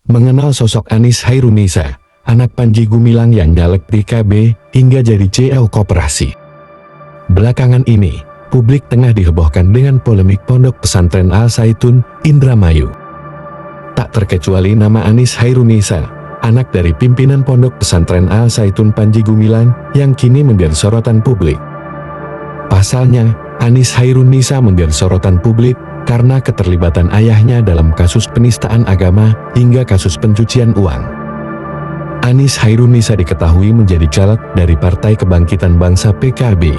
Mengenal sosok Anies Hairunisa, anak Panji Gumilang yang nyalek PKB hingga jadi CEO Koperasi. Belakangan ini, publik tengah dihebohkan dengan polemik pondok pesantren Al Zaitun, Indramayu. Tak terkecuali nama Anies Hairunisa, anak dari pimpinan pondok pesantren Al Zaitun Panji Gumilang yang kini menjadi sorotan publik. Pasalnya, Anies Hairunisa menjadi sorotan publik karena keterlibatan ayahnya dalam kasus penistaan agama hingga kasus pencucian uang. Anies Hairunisa diketahui menjadi caleg dari Partai Kebangkitan Bangsa PKB.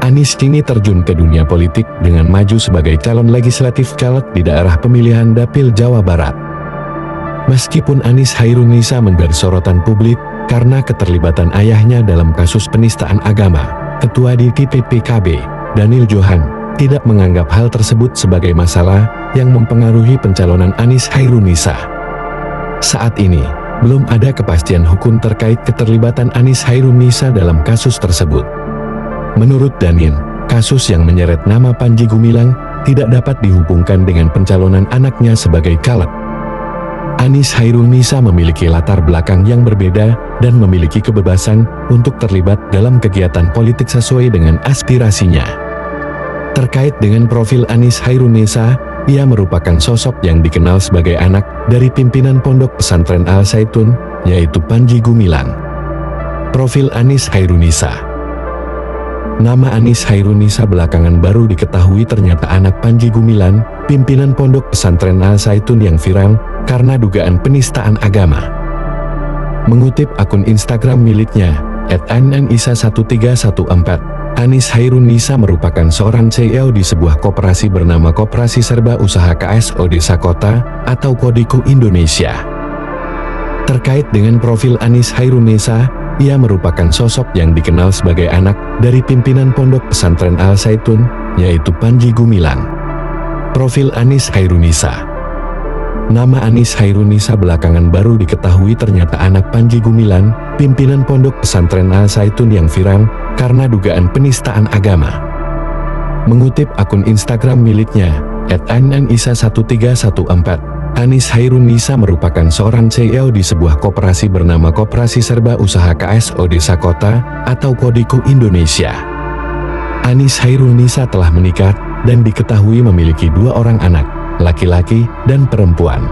Anies kini terjun ke dunia politik dengan maju sebagai calon legislatif caleg di daerah pemilihan Dapil Jawa Barat. Meskipun Anies Hairunisa menjadi sorotan publik karena keterlibatan ayahnya dalam kasus penistaan agama, Ketua DPP PKB, Daniel Johan, tidak menganggap hal tersebut sebagai masalah yang mempengaruhi pencalonan Anies Hairunisa. Saat ini, belum ada kepastian hukum terkait keterlibatan Anies Hairunisa dalam kasus tersebut. Menurut Daniel, kasus yang menyeret nama Panji Gumilang tidak dapat dihubungkan dengan pencalonan anaknya sebagai caleg. Anies Hairunisa memiliki latar belakang yang berbeda dan memiliki kebebasan untuk terlibat dalam kegiatan politik sesuai dengan aspirasinya. Terkait dengan profil Anies Hairunisa, ia merupakan sosok yang dikenal sebagai anak dari pimpinan pondok pesantren Al Zaitun, yaitu Panji Gumilang. Profil Anies Hairunisa. Nama Anies Hairunisa belakangan baru diketahui ternyata anak Panji Gumilang, pimpinan pondok pesantren Al Zaitun yang viral karena dugaan penistaan agama. Mengutip akun Instagram miliknya, @annisa1314, Anies Hairunisa merupakan seorang CEO di sebuah koperasi bernama Koperasi Serba Usaha KSO Desa Kota atau Kodiku Indonesia. Terkait dengan profil Anies Hairunisa, ia merupakan sosok yang dikenal sebagai anak dari pimpinan pondok pesantren Al Zaitun, yaitu Panji Gumilang. Profil Anies Hairunisa. Nama Anies Hairunisa belakangan baru diketahui ternyata anak Panji Gumilang, pimpinan pondok pesantren Al Zaitun yang viral karena dugaan penistaan agama. Mengutip akun Instagram miliknya, @annisa1314, Anies Hairunisa merupakan seorang CEO di sebuah koperasi bernama Koperasi Serba Usaha KSO Desa Kota atau Kodiku Indonesia. Anies Hairunisa telah menikah dan diketahui memiliki 2 orang anak, laki-laki dan perempuan.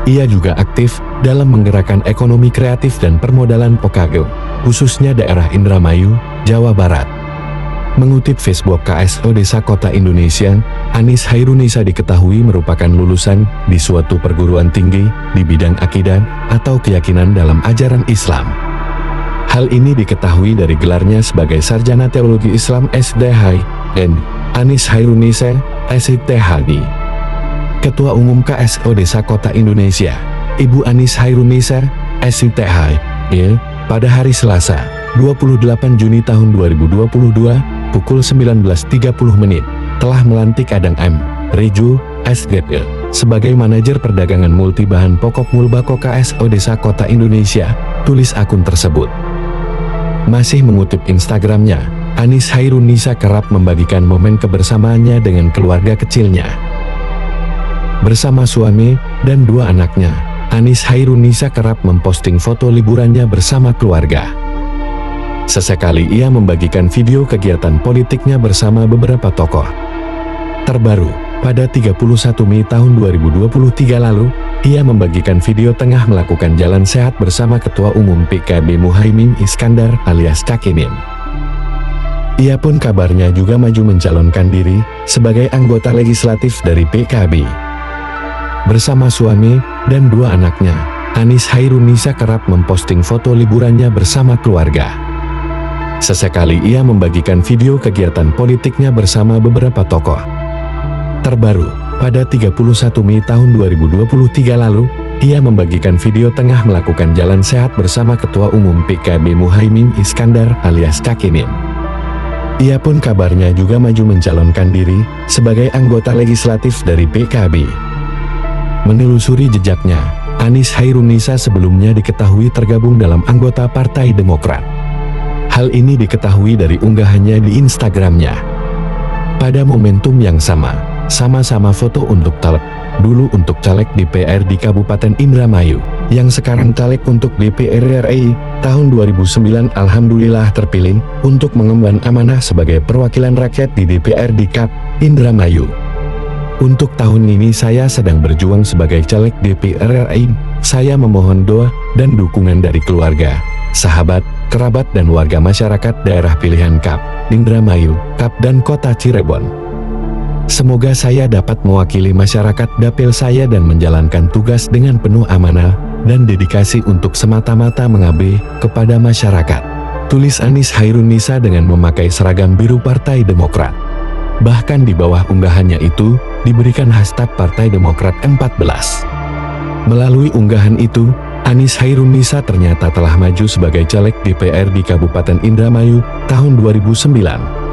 Ia juga aktif dalam menggerakkan ekonomi kreatif dan permodalan PKG, khususnya daerah Indramayu, Jawa Barat. Mengutip Facebook KSO Desa Kota Indonesia, Anies Hairunisa diketahui merupakan lulusan di suatu perguruan tinggi di bidang akidah atau keyakinan dalam ajaran Islam. Hal ini diketahui dari gelarnya sebagai Sarjana Teologi Islam SDH dan Anies Hairunisa, SITHD. Ketua Umum KSO Desa Kota Indonesia, Ibu Anies Hairunisa, SITHD, pada hari Selasa, 28 Juni tahun 2022, pukul 19.30 telah melantik Adang M. Reju, SGP, sebagai manajer perdagangan multi bahan pokok Mulbako KSO Desa Kota Indonesia, tulis akun tersebut. Masih mengutip Instagramnya, Anies Hairunisa kerap membagikan momen kebersamaannya dengan keluarga kecilnya. Bersama suami dan 2 anaknya, Anies Hairunisa kerap memposting foto liburannya bersama keluarga. Sesekali ia membagikan video kegiatan politiknya bersama beberapa tokoh. Terbaru, pada 31 Mei tahun 2023 lalu, ia membagikan video tengah melakukan jalan sehat bersama Ketua Umum PKB Muhaimin Iskandar alias Cak Imin. Ia pun kabarnya juga maju mencalonkan diri sebagai anggota legislatif dari PKB. Bersama suami dan 2 anaknya, Anies Hairunisa kerap memposting foto liburannya bersama keluarga. Sesekali ia membagikan video kegiatan politiknya bersama beberapa tokoh. Terbaru, pada 31 Mei tahun 2023 lalu, ia membagikan video tengah melakukan jalan sehat bersama Ketua Umum PKB Muhaimin Iskandar alias Cak Imin. Ia pun kabarnya juga maju mencalonkan diri sebagai anggota legislatif dari PKB. Menelusuri jejaknya, Anies Hairunisa sebelumnya diketahui tergabung dalam anggota Partai Demokrat. Hal ini diketahui dari unggahannya di Instagramnya. Pada momentum yang sama-sama foto untuk talep dulu untuk caleg DPR di Kabupaten Indramayu, yang sekarang caleg untuk DPR RI, tahun 2009 alhamdulillah terpilih untuk mengemban amanah sebagai perwakilan rakyat di DPRD Kab Indramayu. Untuk tahun ini saya sedang berjuang sebagai caleg DPR RI. Saya memohon doa dan dukungan dari keluarga, sahabat, kerabat dan warga masyarakat daerah pilihan Kab Indramayu, Kab dan Kota Cirebon. Semoga saya dapat mewakili masyarakat dapil saya dan menjalankan tugas dengan penuh amanah dan dedikasi untuk semata-mata mengabdi kepada masyarakat. Tulis Anies Hairunisa dengan memakai seragam biru Partai Demokrat. Bahkan di bawah unggahannya itu, diberikan hashtag Partai Demokrat 14. Melalui unggahan itu, Anies Hairunisa ternyata telah maju sebagai caleg DPR di Kabupaten Indramayu tahun 2009.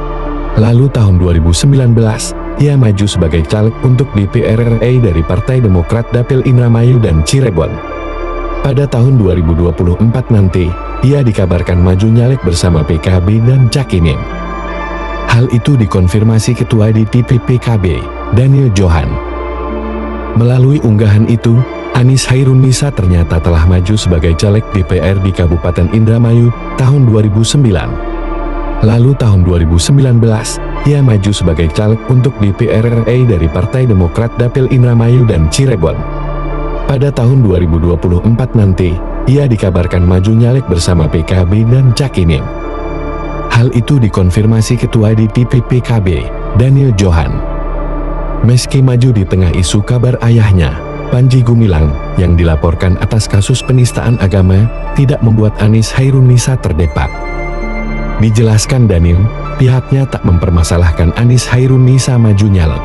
Lalu tahun 2019, ia maju sebagai caleg untuk DPR RI dari Partai Demokrat Dapil Indramayu dan Cirebon. Pada tahun 2024 nanti, ia dikabarkan maju nyalek bersama PKB dan Cak Imin. Hal itu dikonfirmasi Ketua DPP PKB, Daniel Johan. Melalui unggahan itu, Anies Hairunisa ternyata telah maju sebagai caleg DPR di Kabupaten Indramayu tahun 2009. Lalu tahun 2019, ia maju sebagai caleg untuk DPR RI dari Partai Demokrat Dapil Indramayu dan Cirebon. Pada tahun 2024 nanti, ia dikabarkan maju nyalek bersama PKB dan Cak Imin. Hal itu dikonfirmasi Ketua DPP PKB, Daniel Johan. Meski maju di tengah isu kabar ayahnya, Panji Gumilang, yang dilaporkan atas kasus penistaan agama, tidak membuat Anies Hairunisa terdepak. Dijelaskan Daniel, pihaknya tak mempermasalahkan Anies Hairunisa maju nyalek.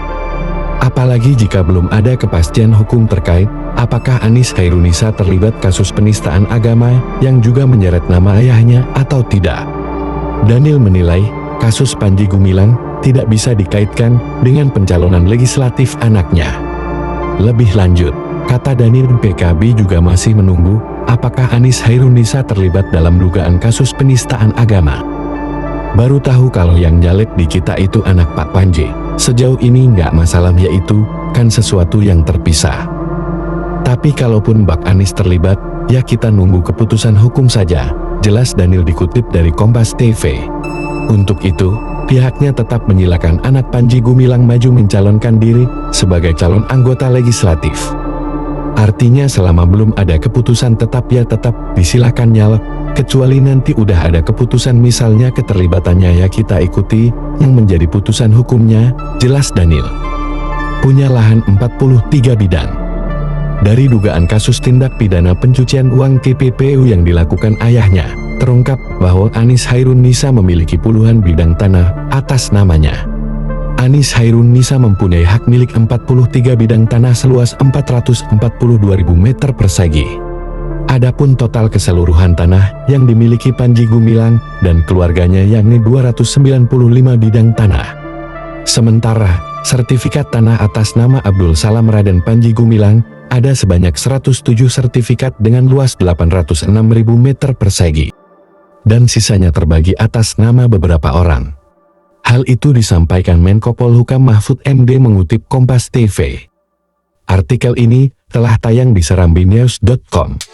Apalagi jika belum ada kepastian hukum terkait, apakah Anies Hairunisa terlibat kasus penistaan agama yang juga menyeret nama ayahnya atau tidak. Daniel menilai, kasus Panji Gumilang tidak bisa dikaitkan dengan pencalonan legislatif anaknya. Lebih lanjut, kata Daniel, PKB juga masih menunggu apakah Anies Hairunisa terlibat dalam dugaan kasus penistaan agama. Baru tahu kalau yang nyalek di kita itu anak Pak Panji. Sejauh ini nggak masalah, yaitu kan sesuatu yang terpisah. Tapi kalaupun Bak Anies terlibat, ya kita nunggu keputusan hukum saja, jelas Daniel dikutip dari Kompas TV. Untuk itu, pihaknya tetap menyilakan anak Panji Gumilang maju mencalonkan diri sebagai calon anggota legislatif. Artinya selama belum ada keputusan tetap ya tetap disilakan nyalek, kecuali nanti udah ada keputusan misalnya keterlibatannya ya kita ikuti yang menjadi putusan hukumnya, jelas Daniel. Punya lahan 43 bidang. Dari dugaan kasus tindak pidana pencucian uang TPPU yang dilakukan ayahnya, terungkap bahwa Anies Hairunisa memiliki puluhan bidang tanah atas namanya. Anies Hairunisa mempunyai hak milik 43 bidang tanah seluas 442.000 meter persegi. Adapun total keseluruhan tanah yang dimiliki Panji Gumilang dan keluarganya yakni 295 bidang tanah. Sementara, sertifikat tanah atas nama Abdul Salam Raden Panji Gumilang ada sebanyak 107 sertifikat dengan luas 806.000 meter persegi. Dan sisanya terbagi atas nama beberapa orang. Hal itu disampaikan Menko Polhukam Mahfud MD mengutip Kompas TV. Artikel ini telah tayang di serambinews.com.